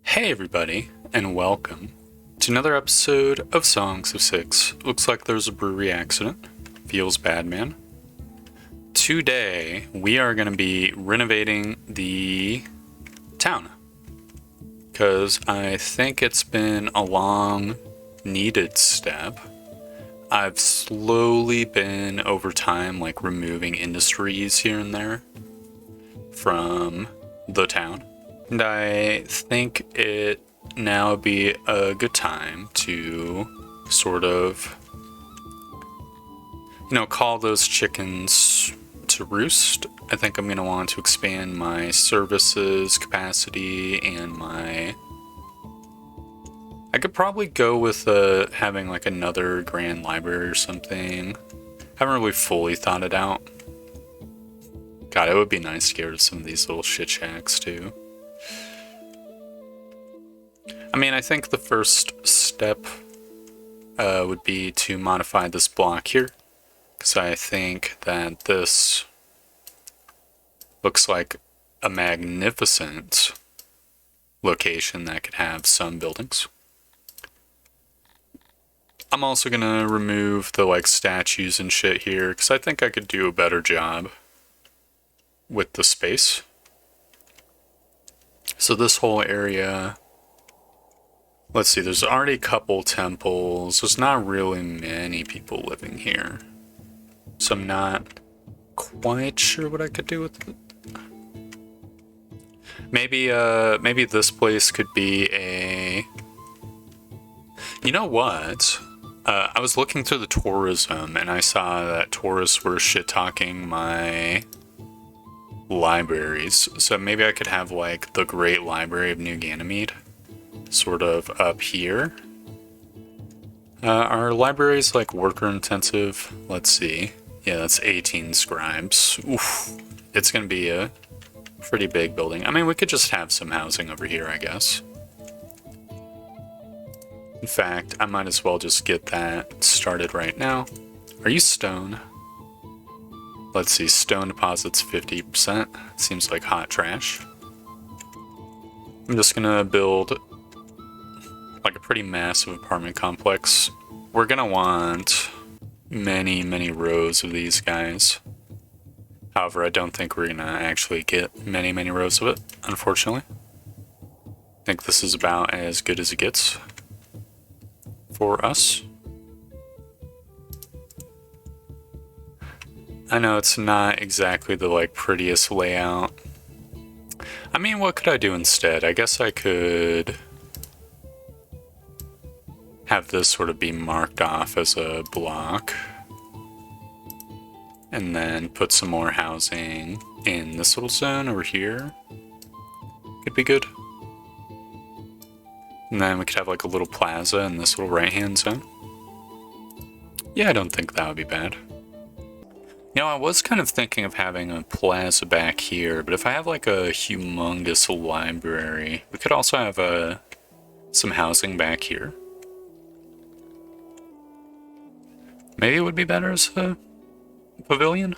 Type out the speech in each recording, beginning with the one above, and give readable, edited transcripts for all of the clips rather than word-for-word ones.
Hey everybody, and welcome to another episode of Songs of Six. Looks like there's a brewery accident. Feels bad, man. Today, we are going to be renovating the town. Because I think it's been a long needed step. I've slowly been, over time, removing industries here and there from the town. And I think it now would be a good time to sort of, call those chickens to roost. I think I'm going to want to expand my services capacity and I could probably go with having another grand library or something. Haven't really fully thought it out. God, it would be nice to get rid of some of these little shit shacks too. I mean, I think the first step would be to modify this block here, because I think that this looks like a magnificent location that could have some buildings. I'm also going to remove the statues and shit here, because I think I could do a better job with the space. So this whole area... Let's see, there's already a couple temples. There's not really many people living here. So I'm not quite sure what I could do with it. Maybe this place could be a... You know what? I was looking through the tourism and I saw that tourists were shit-talking my libraries. So maybe I could have the Great Library of New Ganymede sort of up here. Our library's worker intensive. Let's see. Yeah, that's 18 scribes. Oof. It's gonna be a pretty big building. I mean, we could just have some housing over here, I guess. In fact, I might as well just get that started right now. Are you stone? Let's see, stone deposits 50%. Seems like hot trash. I'm just gonna build a pretty massive apartment complex. We're gonna want many rows of these guys. However, I don't think we're gonna actually get many rows of it, unfortunately. I think this is about as good as it gets for us. I know it's not exactly the prettiest layout. I mean, what could I do instead? I guess I could have this sort of be marked off as a block. And then put some more housing in this little zone over here. Could be good. And then we could have a little plaza in this little right-hand zone. Yeah, I don't think that would be bad. You know, I was kind of thinking of having a plaza back here, but if I have a humongous library, we could also have some housing back here. Maybe it would be better as a pavilion?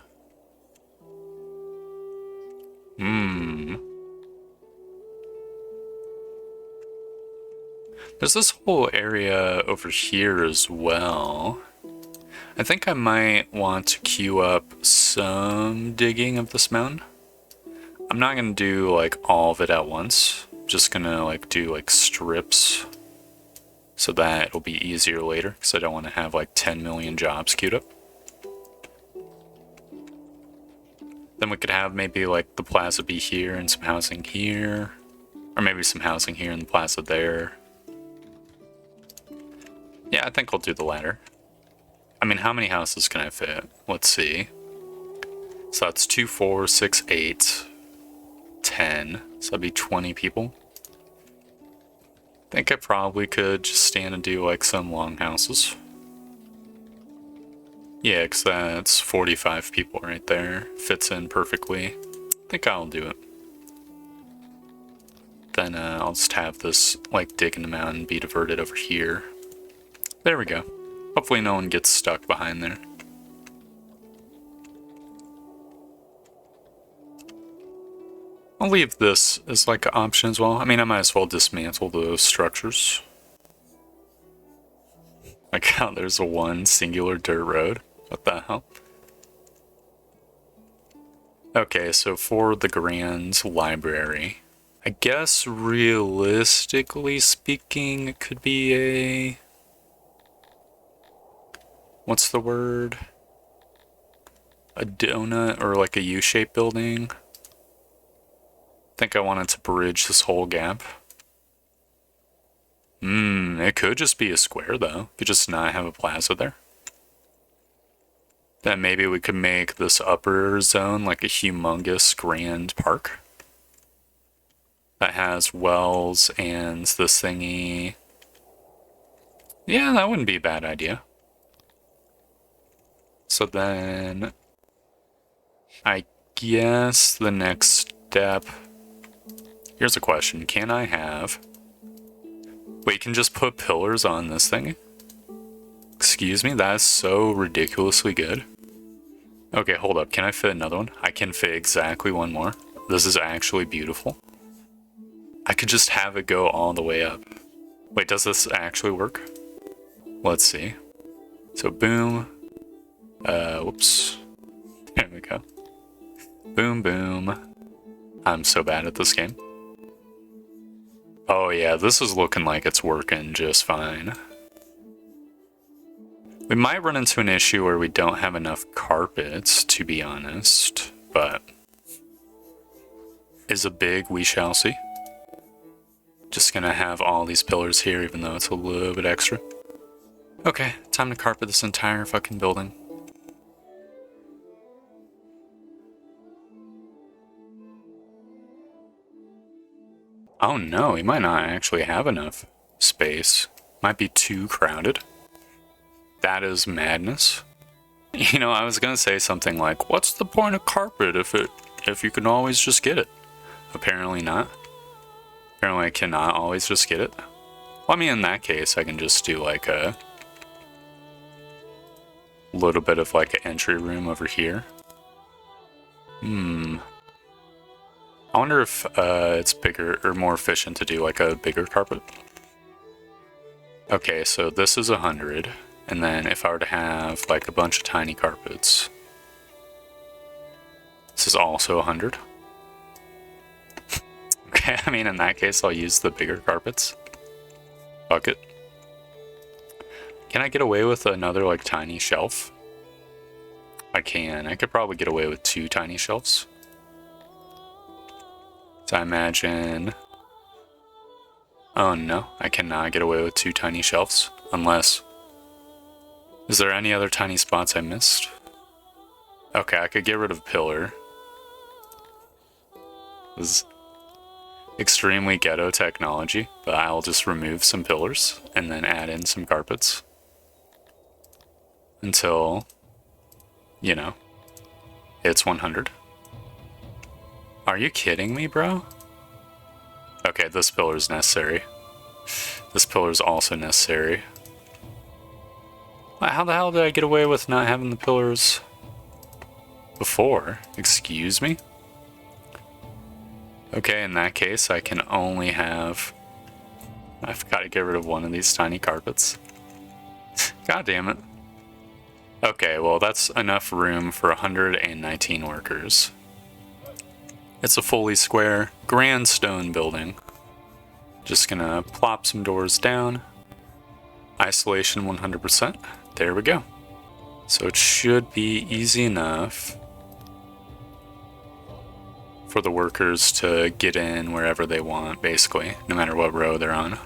There's this whole area over here as well. I think I might want to queue up some digging of this mountain. I'm not gonna do all of it at once. I'm just gonna do strips so that it'll be easier later, because I don't want to have 10 million jobs queued up. Then we could have maybe the plaza be here and some housing here, or maybe some housing here and the plaza there. Yeah, I think I'll do the latter. I mean, how many houses can I fit? Let's see. So that's 2, 4, 6, 8, 10. So that'd be 20 people. I think I probably could just stand and do some long houses. Yeah, because that's 45 people right there. Fits in perfectly. I think I'll do it. Then I'll just have this dig in the mountain be diverted over here. There we go. Hopefully no one gets stuck behind there. I'll leave this as like an option as well. I mean, I might as well dismantle those structures. Like how there's a one singular dirt road. What the hell? Okay, so for the Grand Library, I guess realistically speaking, it could be a... What's the word? A donut or like a U-shaped building. I think I wanted to bridge this whole gap. It could just be a square though. Could just not have a plaza there. Then maybe we could make this upper zone like a humongous grand park. That has wells and this thingy. Yeah, that wouldn't be a bad idea. So then, I guess the next step... Here's a question. Can I have... Wait, you can just put pillars on this thing? Excuse me? That is so ridiculously good. Okay, hold up. Can I fit another one? I can fit exactly one more. This is actually beautiful. I could just have it go all the way up. Wait, does this actually work? Let's see. So boom. Whoops. There we go. Boom, boom. I'm so bad at this game. Oh yeah, this is looking like it's working just fine. We might run into an issue where we don't have enough carpets, to be honest, but is a big we shall see. Just gonna have all these pillars here, even though it's a little bit extra. Okay, time to carpet this entire fucking building. Oh no, we might not actually have enough space. Might be too crowded. That is madness. You know, I was gonna say something like, what's the point of carpet if you can always just get it? Apparently not. Apparently I cannot always just get it. Well, I mean, in that case, I can just do like a little bit of like an entry room over here. I wonder if it's bigger or more efficient to do like a bigger carpet. Okay, so this is 100, and then if I were to have like a bunch of tiny carpets, this is also 100. Okay, I mean in that case I'll use the bigger carpets. Fuck it. Can I get away with another like tiny shelf? I can. I could probably get away with 2 tiny shelves. So I imagine... Oh no, I cannot get away with 2 tiny shelves. Unless... Is there any other tiny spots I missed? Okay, I could get rid of pillar. This is extremely ghetto technology, but I'll just remove some pillars and then add in some carpets. Until, you know, it's 100. Are you kidding me, bro? Okay, this pillar is necessary. This pillar is also necessary. How the hell did I get away with not having the pillars before? Excuse me? Okay, in that case, I can only have... I've got to get rid of one of these tiny carpets. God damn it. Okay, well that's enough room for 119 workers. It's a fully square, grand stone building. Just gonna plop some doors down. Isolation 100%. There we go. So it should be easy enough for the workers to get in wherever they want, basically, no matter what row they're on.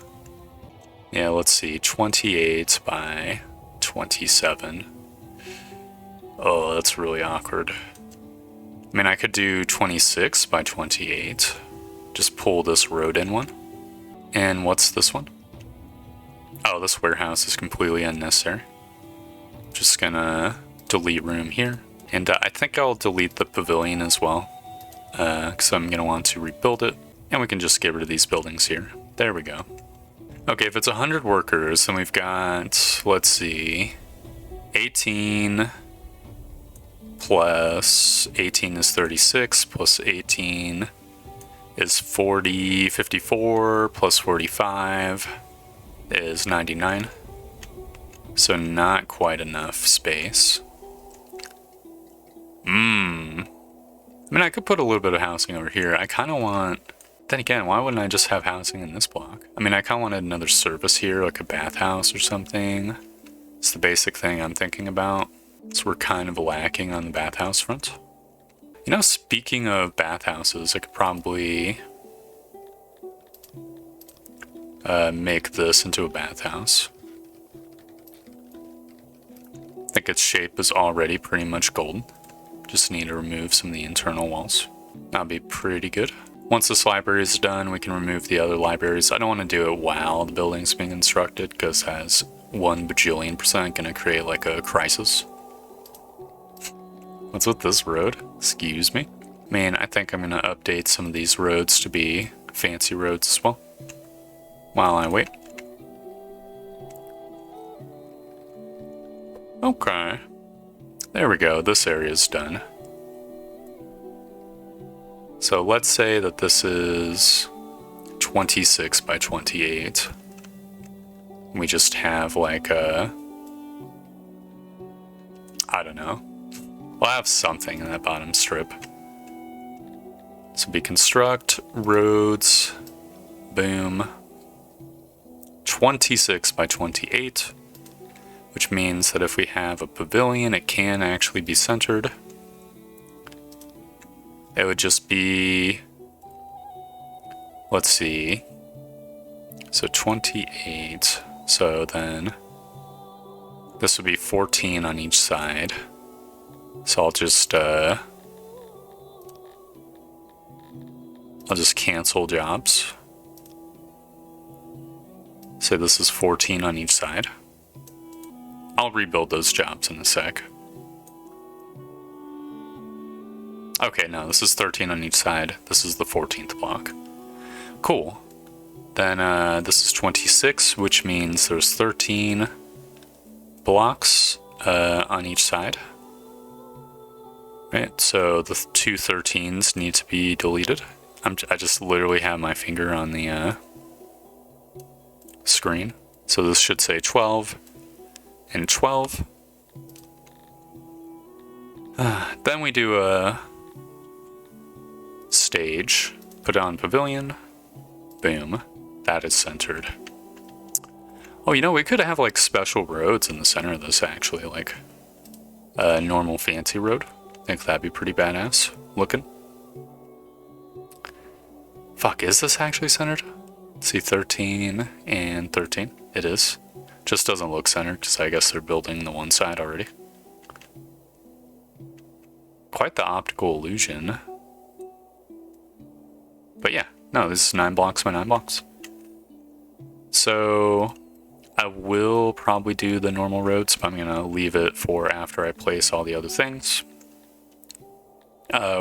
Yeah, let's see, 28 by 27. Oh, that's really awkward. I mean, I could do 26 by 28. Just pull this road in one. And what's this one? Oh, this warehouse is completely unnecessary. Just gonna delete room here. And I think I'll delete the pavilion as well. Because I'm gonna want to rebuild it. And we can just get rid of these buildings here. There we go. Okay, if it's 100 workers, then we've got, let's see, 18 plus 18 is 36, plus 18 is 40, 54 plus 45 is 99. So not quite enough space. I mean, I could put a little bit of housing over here. I kind of want... Then again, why wouldn't I just have housing in this block? I mean, I kind of wanted another service here, like a bathhouse or something. It's the basic thing I'm thinking about. So we're kind of lacking on the bathhouse front. You know, speaking of bathhouses, I could probably make this into a bathhouse. I think its shape is already pretty much golden. Just need to remove some of the internal walls. That'll be pretty good. Once this library is done, we can remove the other libraries. I don't want to do it while the building's being constructed, because that's 1 bajillion% gonna create like a crisis. What's with this road? Excuse me. Man, I think I'm gonna update some of these roads to be fancy roads as well. While I wait. Okay. There we go, this area's done. So let's say that this is 26 by 28. We just have like a... I don't know. We'll have something in that bottom strip. So be construct, roads, boom. 26 by 28. Which means that if we have a pavilion, it can actually be centered. It would just be, let's see, so 28, so then this would be 14 on each side. So I'll just cancel jobs. So this is 14 on each side. I'll rebuild those jobs in a sec. Okay, no, this is 13 on each side. This is the 14th block. Cool. Then this is 26, which means there's 13 blocks on each side. Right, so the two 13s need to be deleted. I just literally have my finger on the screen. So this should say 12 and 12. Then we do a stage, put on pavilion, boom, that is centered. Oh, you know, we could have like special roads in the center of this actually, like a normal fancy road. I think that'd be pretty badass looking. Fuck, is this actually centered? Let's see, 13 and 13. It is. Just doesn't look centered because I guess they're building the one side already. Quite the optical illusion. But yeah, no, this is 9 blocks by 9 blocks. So I will probably do the normal roads, but I'm going to leave it for after I place all the other things.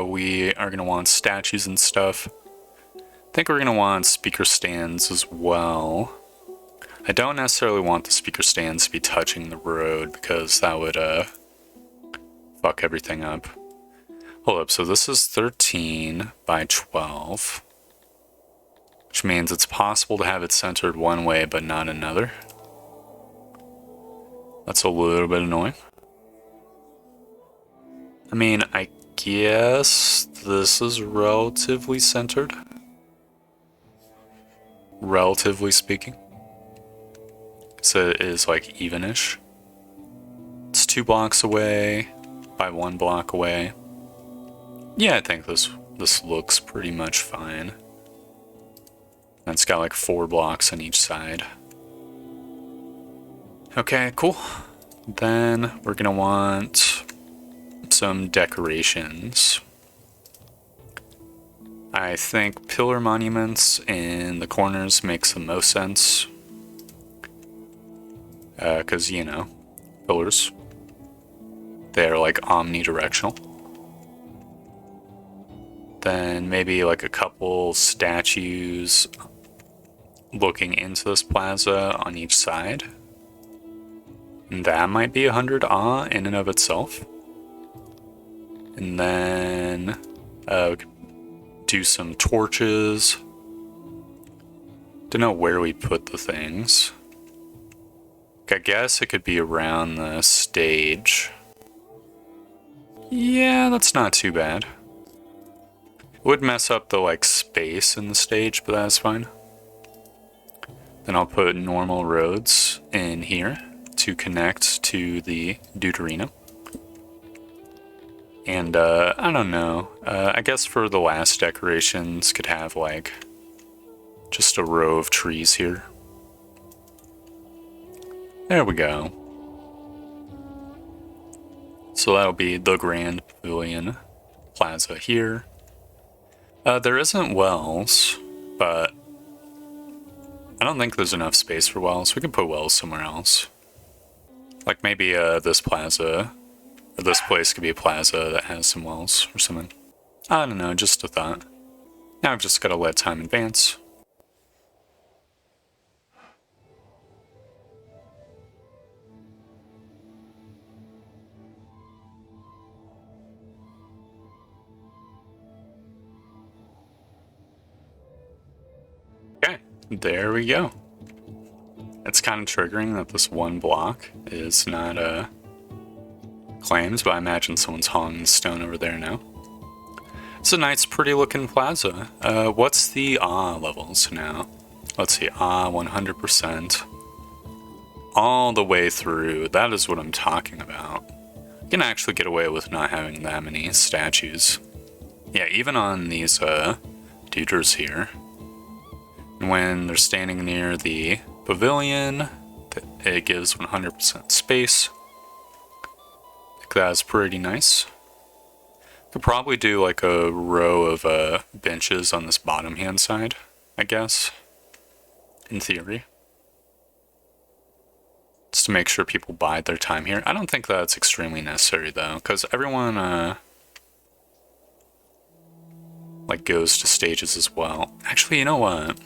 We are going to want statues and stuff. I think we're going to want speaker stands as well. I don't necessarily want the speaker stands to be touching the road because that would fuck everything up. Hold up, so this is 13 by 12. Which means it's possible to have it centered one way but not another. That's a little bit annoying. I mean, I guess this is relatively centered. Relatively speaking. So it is like evenish. It's 2 blocks away by 1 block away. Yeah, I think this looks pretty much fine. And it's got like 4 blocks on each side. Okay, cool. Then we're gonna want some decorations. I think pillar monuments in the corners makes the most sense. Because, you know, pillars. They're like omnidirectional. Then maybe like a couple statues looking into this plaza on each side. And that might be 100 in and of itself. And then we could do some torches. Don't know where we put the things. I guess it could be around the stage. Yeah, that's not too bad. It would mess up the like space in the stage, but that's fine. Then I'll put normal roads in here to connect to the Deuterino. And I don't know. I guess for the last decorations, could have like just a row of trees here. There we go. So that'll be the Grand Pavilion Plaza here. There isn't wells, but I don't think there's enough space for wells. We can put wells somewhere else. Like maybe this plaza, or this place could be a plaza that has some wells or something. I don't know, just a thought. Now I've just got to let time advance. Okay, there we go. It's kind of triggering that this one block is not claimed, but I imagine someone's hauling the stone over there now. It's a nice, pretty looking plaza. What's the levels now? Let's see, 100%. All the way through, that is what I'm talking about. You can actually get away with not having that many statues. Yeah, even on these deuters here, when they're standing near the pavilion, it gives 100% space. I think that's pretty nice. Could probably do like a row of benches on this bottom hand side, I guess, in theory. Just to make sure people bide their time here. I don't think that's extremely necessary though, because everyone like goes to stages as well. Actually, you know what?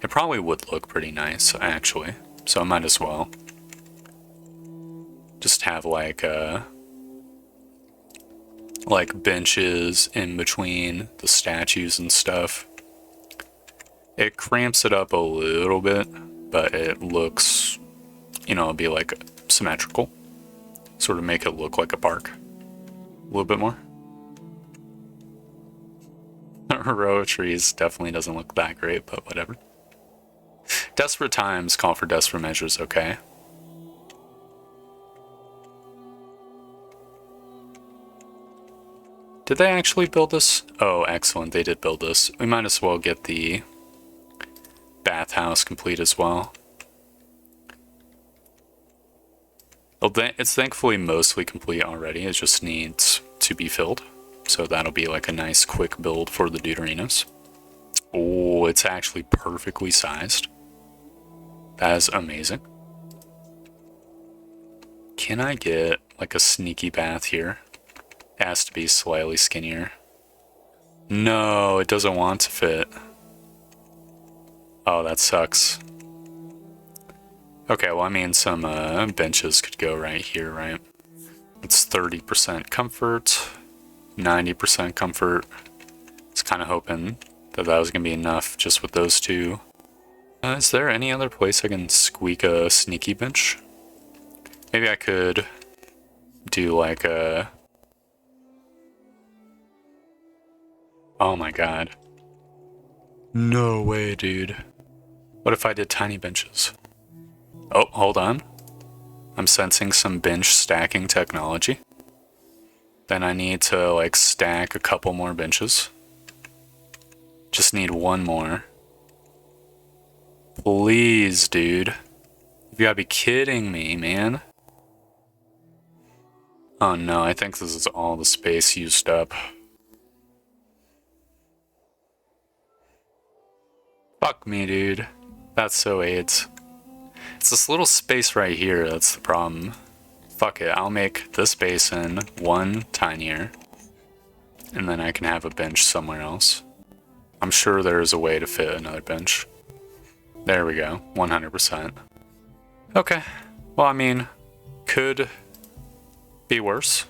It probably would look pretty nice, actually. So I might as well just have like benches in between the statues and stuff. It cramps it up a little bit, but it looks, you know, it'll be like symmetrical. Sort of make it look like a park. A little bit more. A row of trees definitely doesn't look that great, but whatever. Desperate times call for desperate measures, okay? Did they actually build this? Oh, excellent, they did build this. We might as well get the bathhouse complete as well. Well, it's thankfully mostly complete already, it just needs to be filled. So that'll be like a nice quick build for the Deuterinos. Oh, it's actually perfectly sized. That is amazing. Can I get like a sneaky bath here? It has to be slightly skinnier. No, it doesn't want to fit. Oh, that sucks. Okay, well, I mean, some benches could go right here, right? It's 30% comfort, 90% comfort. I was kind of hoping that that was going to be enough just with those two. Is there any other place I can squeak a sneaky bench? Maybe I could do like a... Oh my god. No way, dude. What if I did tiny benches? Oh, hold on. I'm sensing some bench stacking technology. Then I need to like stack a couple more benches. Just need one more. Please, dude. You gotta be kidding me, man. Oh no, I think this is all the space used up. Fuck me, dude. That's so AIDS. It's this little space right here that's the problem. Fuck it, I'll make this basin one tinier. And then I can have a bench somewhere else. I'm sure there is a way to fit another bench. There we go, 100%. Okay, well, I mean, could be worse,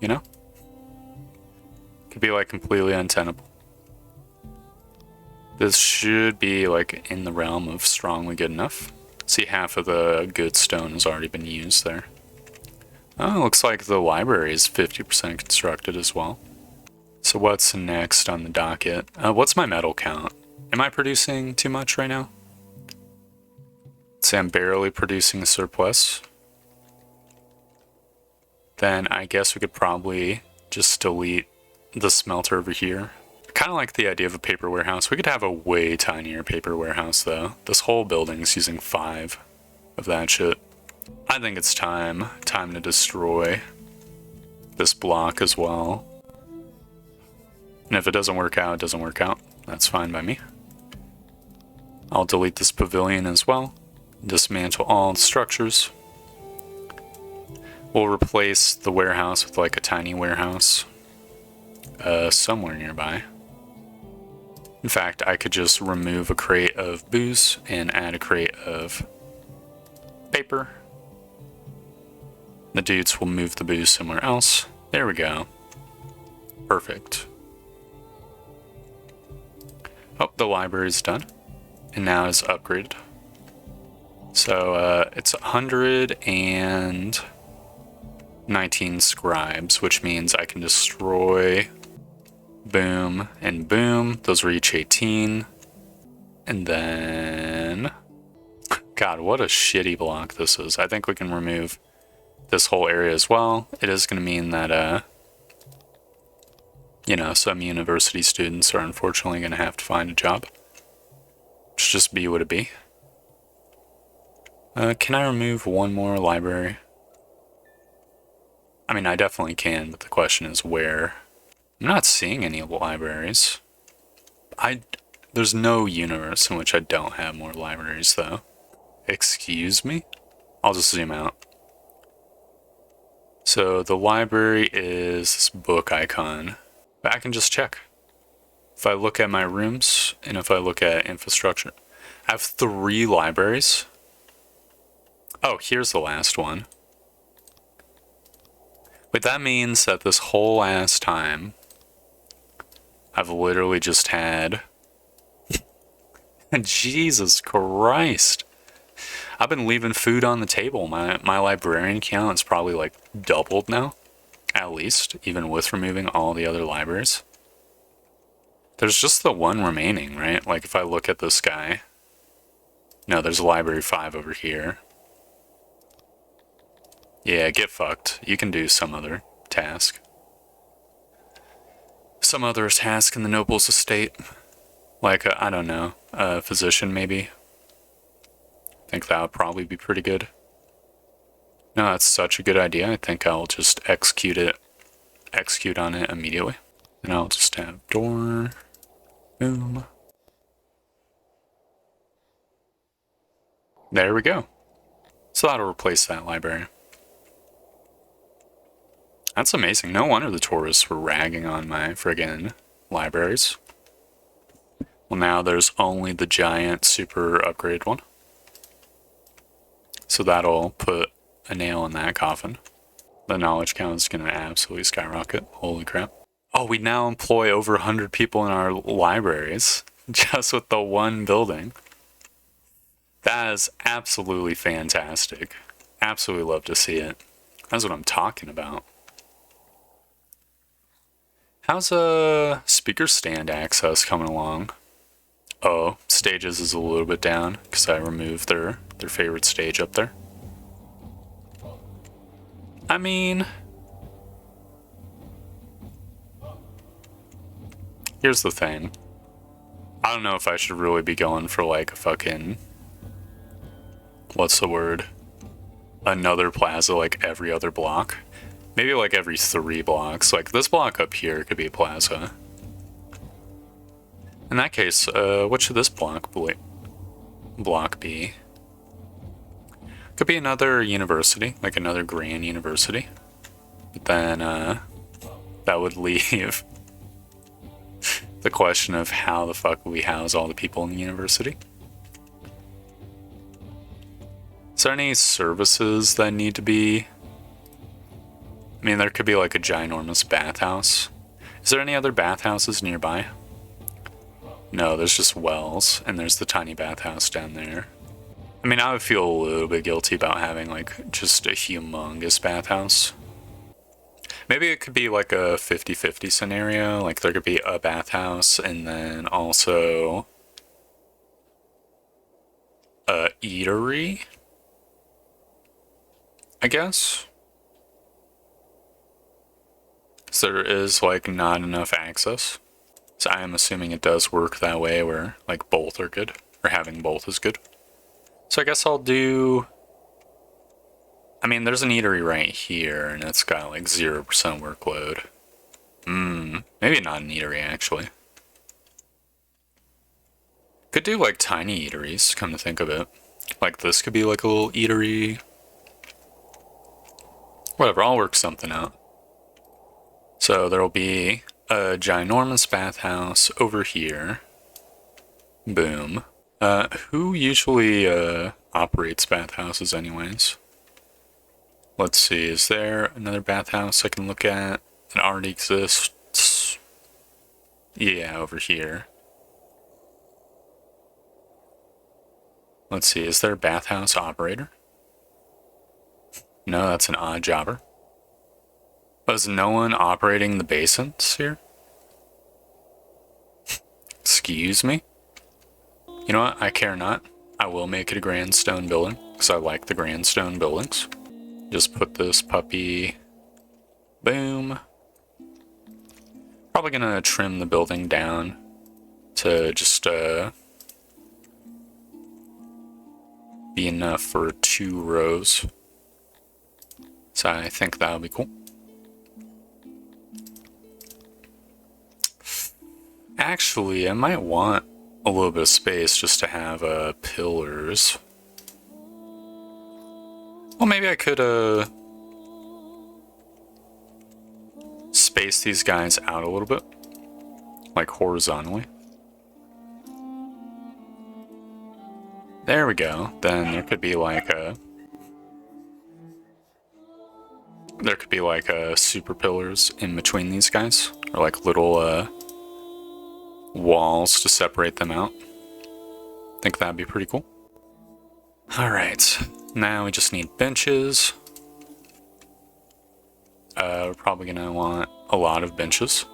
you know? Could be like completely untenable. This should be like in the realm of strongly good enough. See, half of the good stone has already been used there. Oh, looks like the library is 50% constructed as well. So what's next on the docket? What's my metal count? Am I producing too much right now? Say I'm barely producing a surplus. Then I guess we could probably just delete the smelter over here. I kind of like the idea of a paper warehouse. We could have a way tinier paper warehouse though. This whole building is using 5 of that shit. I think it's time to destroy this block as well. And if it doesn't work out, it doesn't work out. That's fine by me. I'll delete this pavilion as well. Dismantle all the structures. We'll replace the warehouse with like a tiny warehouse somewhere nearby. In fact, I could just remove a crate of booze and add a crate of paper. The dudes will move the booze somewhere else. There we go. Perfect. Oh, the library's done. And now it's upgraded. So it's 119 scribes, which means I can destroy boom and boom. Those were each 18. And then... God, what a shitty block this is. I think we can remove this whole area as well. It is going to mean that, you know, some university students are unfortunately going to have to find a job. It's just be what it be. Can I remove one more library? I mean, I definitely can, but the question is where. I'm not seeing any libraries. There's no universe in which I don't have more libraries, though. Excuse me? I'll just zoom out. So the library is this book icon. But I can just check. If I look at my rooms, and if I look at infrastructure, I have 3 libraries. Oh, here's the last one. But that means that this whole ass time, I've literally just had... Jesus Christ. I've been leaving food on the table. My librarian count is probably like doubled now. At least, even with removing all the other libraries. There's just the one remaining, right? Like if I look at this guy. No, there's library 5 over here. Yeah, get fucked. You can do some other task. Some other task in the noble's estate. Like, I don't know, a physician maybe. I think that would probably be pretty good. No, that's such a good idea. I think I'll just execute on it immediately. And I'll just have door, boom. There we go. So that'll replace that library. That's amazing. No wonder the tourists were ragging on my friggin' libraries. Well, now there's only the giant super upgraded one. So that'll put a nail in that coffin. The knowledge count is going to absolutely skyrocket. Holy crap. Oh, we now employ over 100 people in our libraries just with the one building. That is absolutely fantastic. Absolutely love to see it. That's what I'm talking about. How's speaker stand access coming along? Oh, stages is a little bit down because I removed their favorite stage up there. I mean, here's the thing. I don't know if I should really be going for like a fucking, what's the word? Another plaza like every other block. Maybe like every 3 blocks. Like this block up here could be a plaza. In that case, what should this block be? Could be another university, like another grand university. But then that would leave the question of how the fuck we house all the people in the university. Is there any services that need to be... I mean, there could be like a ginormous bathhouse. Is there any other bathhouses nearby? No, there's just wells, and there's the tiny bathhouse down there. I mean, I would feel a little bit guilty about having, like, just a humongous bathhouse. Maybe it could be like a 50-50 scenario. Like, there could be a bathhouse, and then also a eatery, I guess. So there is, like, not enough access. So I am assuming it does work that way where, like, both are good, or having both is good. So I guess I'll do... I mean, there's an eatery right here, and it's got, like, 0% workload. Maybe not an eatery, actually. Could do, like, tiny eateries, come to think of it. Like, this could be, like, a little eatery. Whatever, I'll work something out. So there'll be a ginormous bathhouse over here. Boom. Who usually operates bathhouses anyways? Let's see, is there another bathhouse I can look at that already exists? Yeah, over here. Let's see, is there a bathhouse operator? No, that's an odd jobber. Was no one operating the basins here? Excuse me? You know what? I care not. I will make it a grand stone building, because I like the grand stone buildings. Just put this puppy... Boom. Probably gonna trim the building down to just be enough for 2 rows. So I think that'll be cool. Actually, I might want a little bit of space just to have pillars. Well, maybe I could space these guys out a little bit, like horizontally. There we go. Then there could be like super pillars in between these guys, or like little walls to separate them out. I think that'd be pretty cool. Alright, now we just need benches. We're probably gonna want a lot of benches.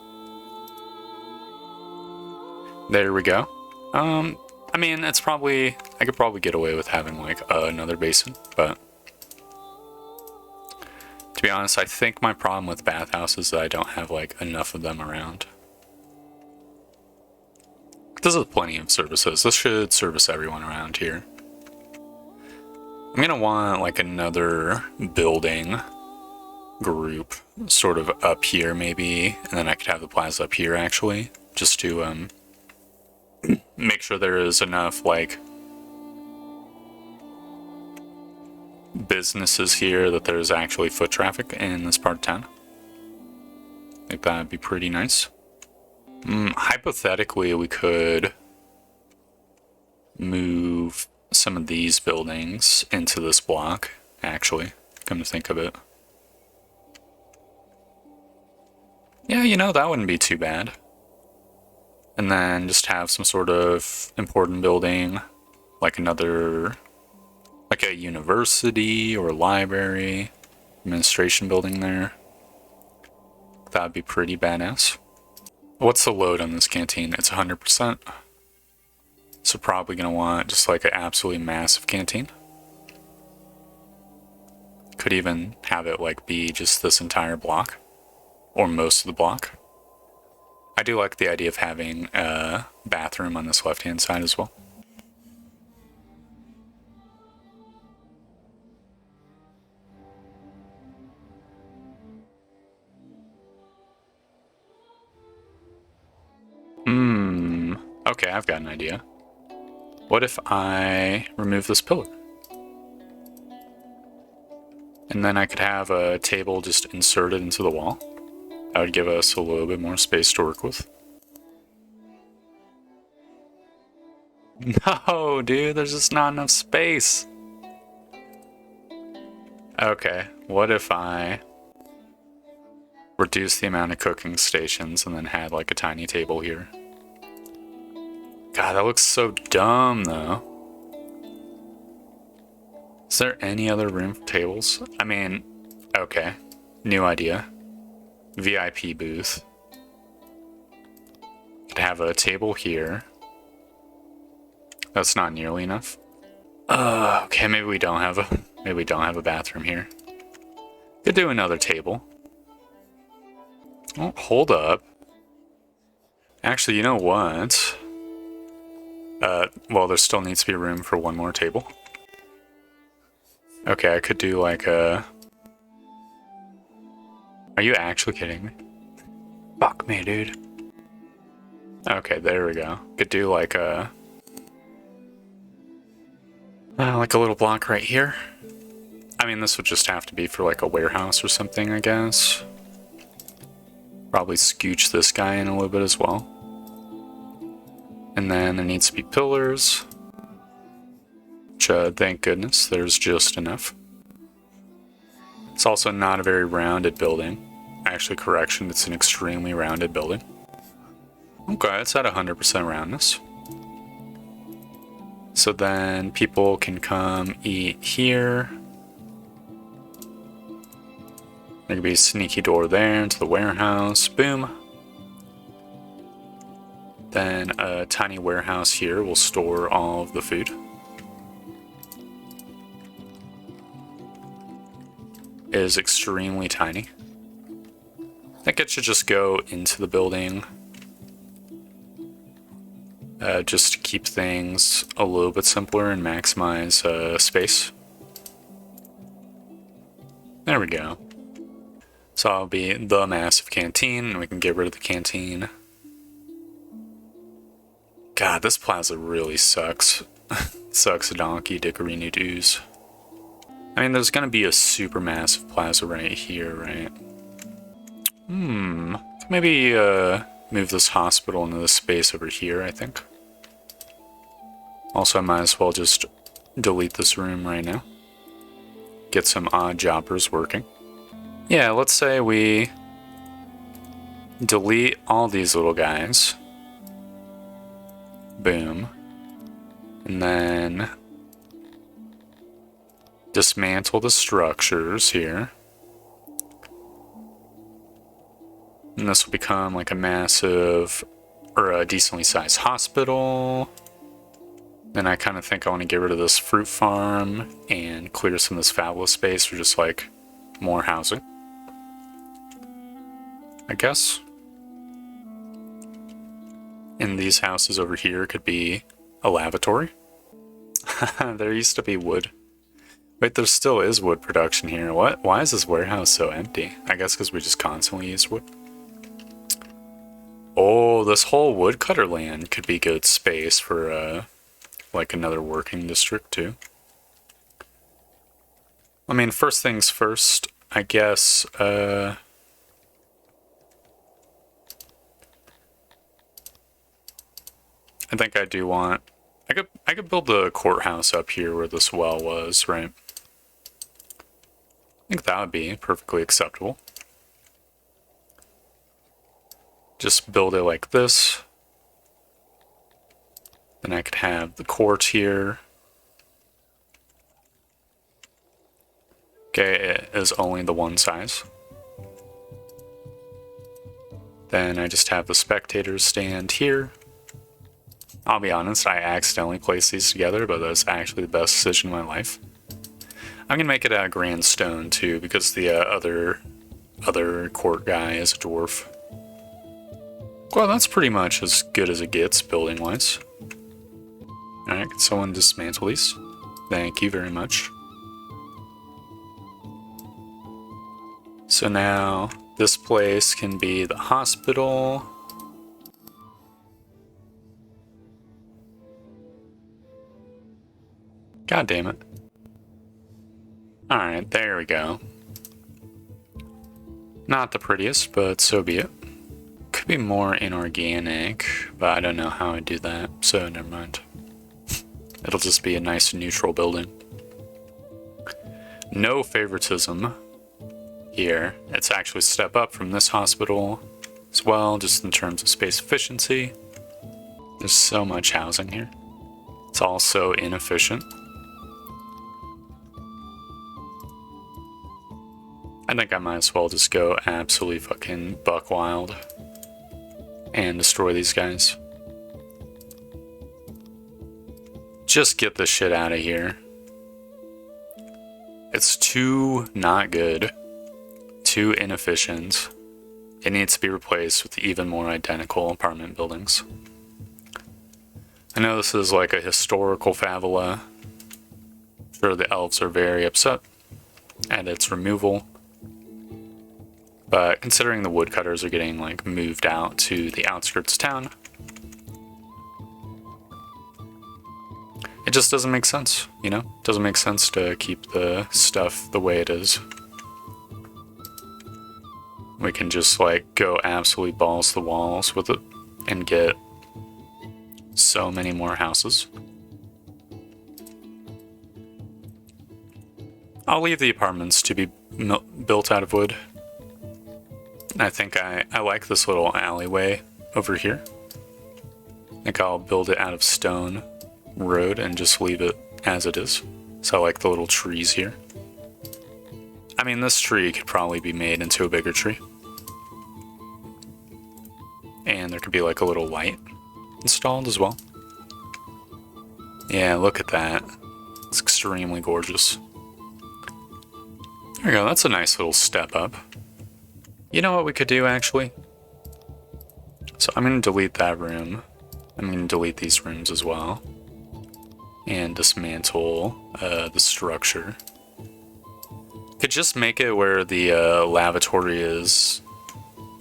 There we go. I mean, it's probably... I could probably get away with having, like, another basin, but... To be honest, I think my problem with bathhouses is that I don't have, like, enough of them around. This is plenty of services. This should service everyone around here. I'm gonna want, like, another building group sort of up here, maybe, and then I could have the plaza up here, actually, just to, make sure there is enough, like, businesses here that there's actually foot traffic in this part of town. I think that'd be pretty nice. Hypothetically, we could move some of these buildings into this block, actually, come to think of it. Yeah, you know, that wouldn't be too bad. And then just have some sort of important building, like another, like a university or a library, administration building there. That'd be pretty badass. What's the load on this canteen? It's 100%. So probably gonna want just like an absolutely massive canteen. Could even have it like be just this entire block, or most of the block. I do like the idea of having a bathroom on this left-hand side as well. Okay, I've got an idea. What if I remove this pillar? And then I could have a table just inserted into the wall. That would give us a little bit more space to work with. No, dude, there's just not enough space. Okay, what if I reduce the amount of cooking stations and then had like a tiny table here? God, that looks so dumb, though. Is there any other room for tables? I mean, okay. New idea. VIP booth. Could have a table here. That's not nearly enough. Okay, maybe we don't have a bathroom here. Could do another table. Oh, hold up. Actually, you know what? Well, there still needs to be room for one more table. Okay, I could do like a... Are you actually kidding me? Fuck me, dude. Okay, there we go. Could do like a... like a little block right here. I mean, this would just have to be for like a warehouse or something, I guess. Probably scooch this guy in a little bit as well. And then there needs to be pillars. Which, thank goodness, there's just enough. It's also not a very rounded building. Actually, correction, it's an extremely rounded building. Okay, it's at 100% roundness. So then people can come eat here. There could be a sneaky door there into the warehouse. Boom. Then a tiny warehouse here will store all of the food. It is extremely tiny. I think it should just go into the building. Just to keep things a little bit simpler and maximize space. There we go. So I'll be the massive canteen, and we can get rid of the canteen. God, this plaza really sucks. Sucks a donkey, dickaroo doos. I mean, there's gonna be a super massive plaza right here, right? Maybe move this hospital into this space over here, I think. Also, I might as well just delete this room right now. Get some odd jobbers working. Yeah, let's say we delete all these little guys. Boom. And then dismantle the structures here. And this will become like a massive, or a decently sized hospital. Then I kind of think I want to get rid of this fruit farm and clear some of this fabulous space for just like more housing, I guess. And these houses over here could be a lavatory. There used to be wood. Wait, there still is wood production here. What? Why is this warehouse so empty? I guess because we just constantly use wood. Oh, this whole woodcutter land could be good space for like another working district too. I mean, first things first, I guess, I think I do want... I could build the courthouse up here where this well was, right? I think that would be perfectly acceptable. Just build it like this. Then I could have the court here. Okay, it is only the one size. Then I just have the spectators stand here. I'll be honest, I accidentally placed these together, but that's actually the best decision in my life. I'm gonna make it out of grand stone too, because the other court guy is a dwarf. Well, that's pretty much as good as it gets building-wise. Alright, can someone dismantle these? Thank you very much. So now, this place can be the hospital. God damn it. Alright, there we go. Not the prettiest, but so be it. Could be more inorganic, but I don't know how I do that, so never mind. It'll just be a nice neutral building. No favoritism here. It's actually a step up from this hospital as well, just in terms of space efficiency. There's so much housing here. It's all so inefficient. I think I might as well just go absolutely fucking buck wild and destroy these guys. Just get the shit out of here. It's too not good, too inefficient. It needs to be replaced with even more identical apartment buildings. I know this is like a historical favela. I'm sure the elves are very upset at its removal. But considering the woodcutters are getting like moved out to the outskirts of town, it just doesn't make sense, you know? It doesn't make sense to keep the stuff the way it is. We can just like go absolutely balls to the walls with it and get so many more houses. I'll leave the apartments to be built out of wood. I think I like this little alleyway over here. I think I'll build it out of stone road and just leave it as it is. So I like the little trees here. I mean, this tree could probably be made into a bigger tree. And there could be like a little light installed as well. Yeah, look at that. It's extremely gorgeous. There we go, that's a nice little step up. You know what we could do, actually? So I'm going to delete that room. I'm going to delete these rooms as well. And dismantle the structure. Could just make it where the lavatory is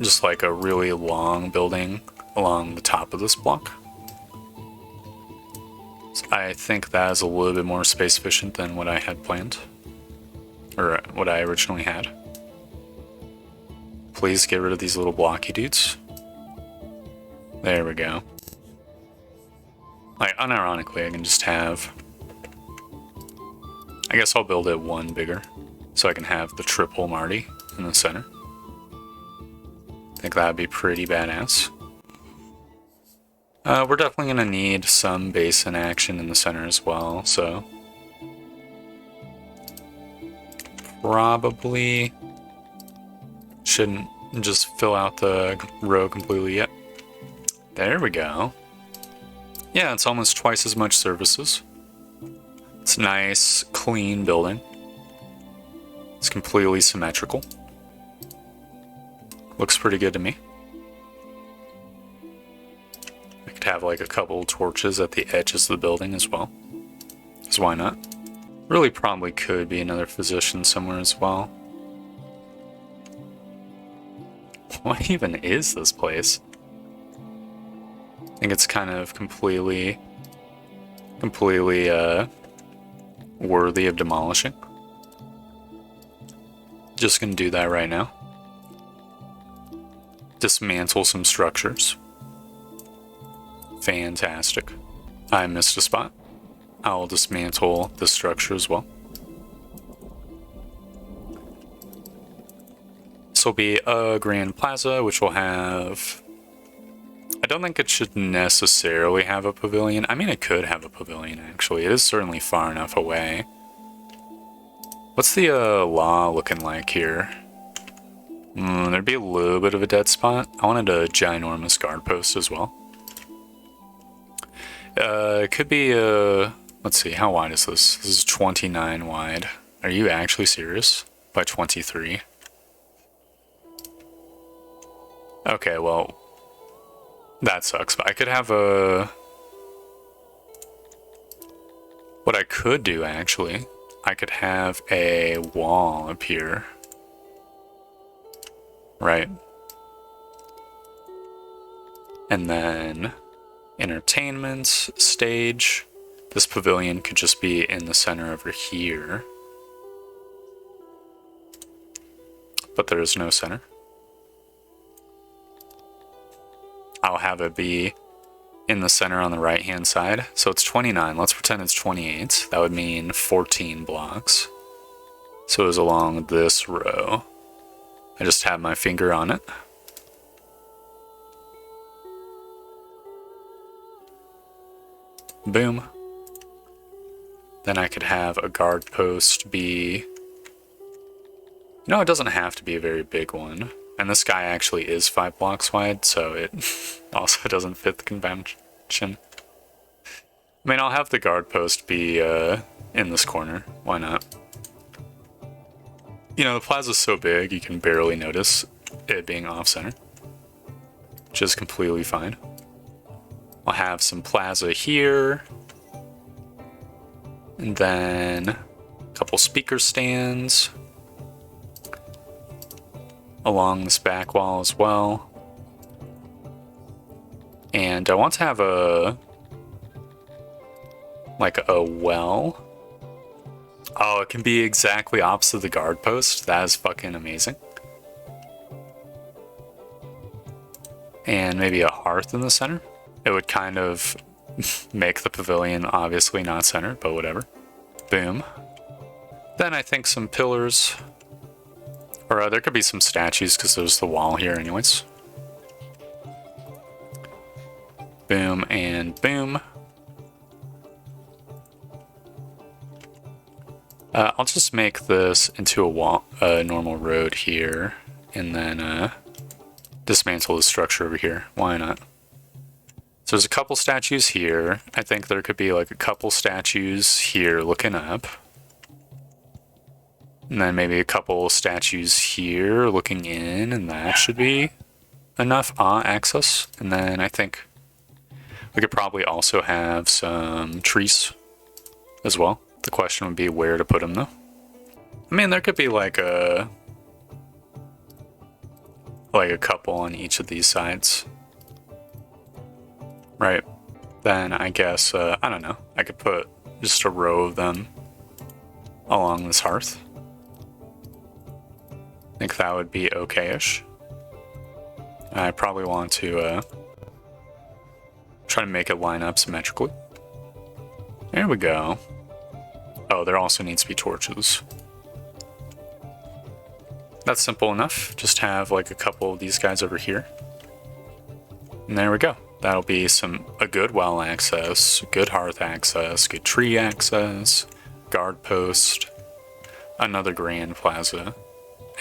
just like a really long building along the top of this block. So I think that is a little bit more space efficient than what I had planned. Or what I originally had. Please get rid of these little blocky dudes. There we go. Like, unironically, I can just have... I guess I'll build it one bigger, so I can have the triple Marty in the center. I think that'd be pretty badass. We're definitely gonna need some basin action in the center as well, so... Probably... shouldn't just fill out the row completely yet. There we go. Yeah, it's almost twice as much services. It's a nice, clean building. It's completely symmetrical. Looks pretty good to me. I could have like a couple torches at the edges of the building as well. Because why not? Really probably could be another physician somewhere as well. What even is this place? I think it's kind of completely worthy of demolishing. Just gonna do that right now. Dismantle some structures. Fantastic. I missed a spot. I'll dismantle this structure as well. This will be a grand plaza, which will have... I don't think it should necessarily have a pavilion. I mean, it could have a pavilion, actually. It is certainly far enough away. What's the law looking like here? There'd be a little bit of a dead spot. I wanted a ginormous guard post as well. It could be let's see, how wide is this? This is 29 wide. Are you actually serious? By 23. Okay, well, that sucks, but I could have a... What I could do, actually, I could have a wall up here. Right. And then entertainment stage. This pavilion could just be in the center over here. But there is no center. I'll have it be in the center on the right-hand side. So it's 29. Let's pretend it's 28. That would mean 14 blocks. So it was along this row. I just have my finger on it. Boom. Then I could have a guard post be... You know, it doesn't have to be a very big one. And this guy actually is 5 blocks wide, so it also doesn't fit the convention. I mean, I'll have the guard post be in this corner. Why not? You know, the plaza's so big, you can barely notice it being off-center, which is completely fine. I'll have some plaza here, and then a couple speaker stands along this back wall as well. And I want to have a well. Oh, it can be exactly opposite the guard post. That is fucking amazing. And maybe a hearth in the center. It would kind of make the pavilion obviously not centered, but whatever. Boom. Then I think some pillars. Or there could be some statues because there's the wall here anyways. Boom and boom. I'll just make this into a normal road here, and then dismantle the structure over here. Why not? So there's a couple statues here. I think there could be like a couple statues here looking up. And then maybe a couple statues here looking in, and that should be enough access. And then I think we could probably also have some trees as well. The question would be where to put them, though. I mean, there could be like a couple on each of these sides, right? Then I guess I don't know. I could put just a row of them along this hearth. I think that would be okay-ish. I probably want to try to make it line up symmetrically. There we go. Oh, there also needs to be torches. That's simple enough. Just have like a couple of these guys over here. And there we go. That'll be a good well access, good hearth access, good tree access, guard post, another grand plaza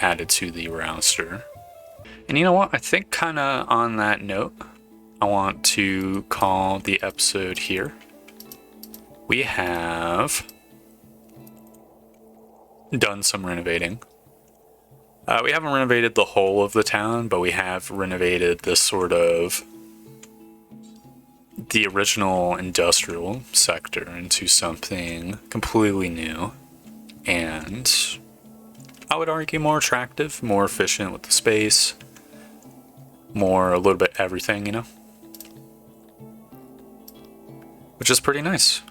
added to the roster. And you know what? I think kind of on that note, I want to call the episode here. We have done some renovating. We haven't renovated the whole of the town, but we have renovated this sort of the original industrial sector into something completely new, and I would argue more attractive, more efficient with the space, more a little bit everything, you know? Which is pretty nice.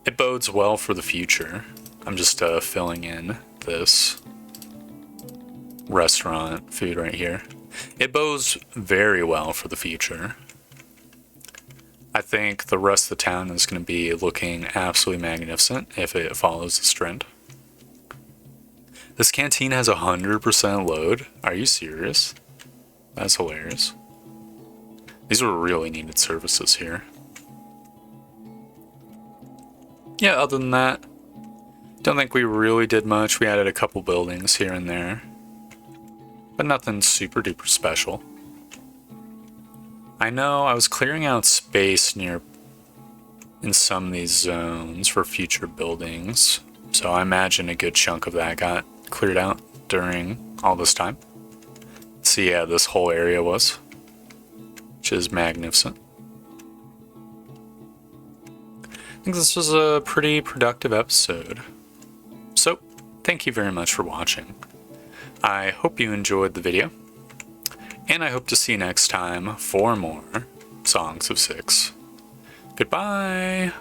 It bodes well for the future. I'm just filling in this restaurant food right here. It bodes very well for the future. I think the rest of the town is going to be looking absolutely magnificent if it follows this trend. This canteen has 100% load. Are you serious? That's hilarious. These are really needed services here. Yeah, other than that, don't think we really did much. We added a couple buildings here and there, but nothing super duper special. I know I was clearing out space in some of these zones for future buildings, so I imagine a good chunk of that got cleared out during all this time. So yeah, this whole area was, which is magnificent. I think this was a pretty productive episode. So, thank you very much for watching. I hope you enjoyed the video, and I hope to see you next time for more Songs of Six. Goodbye!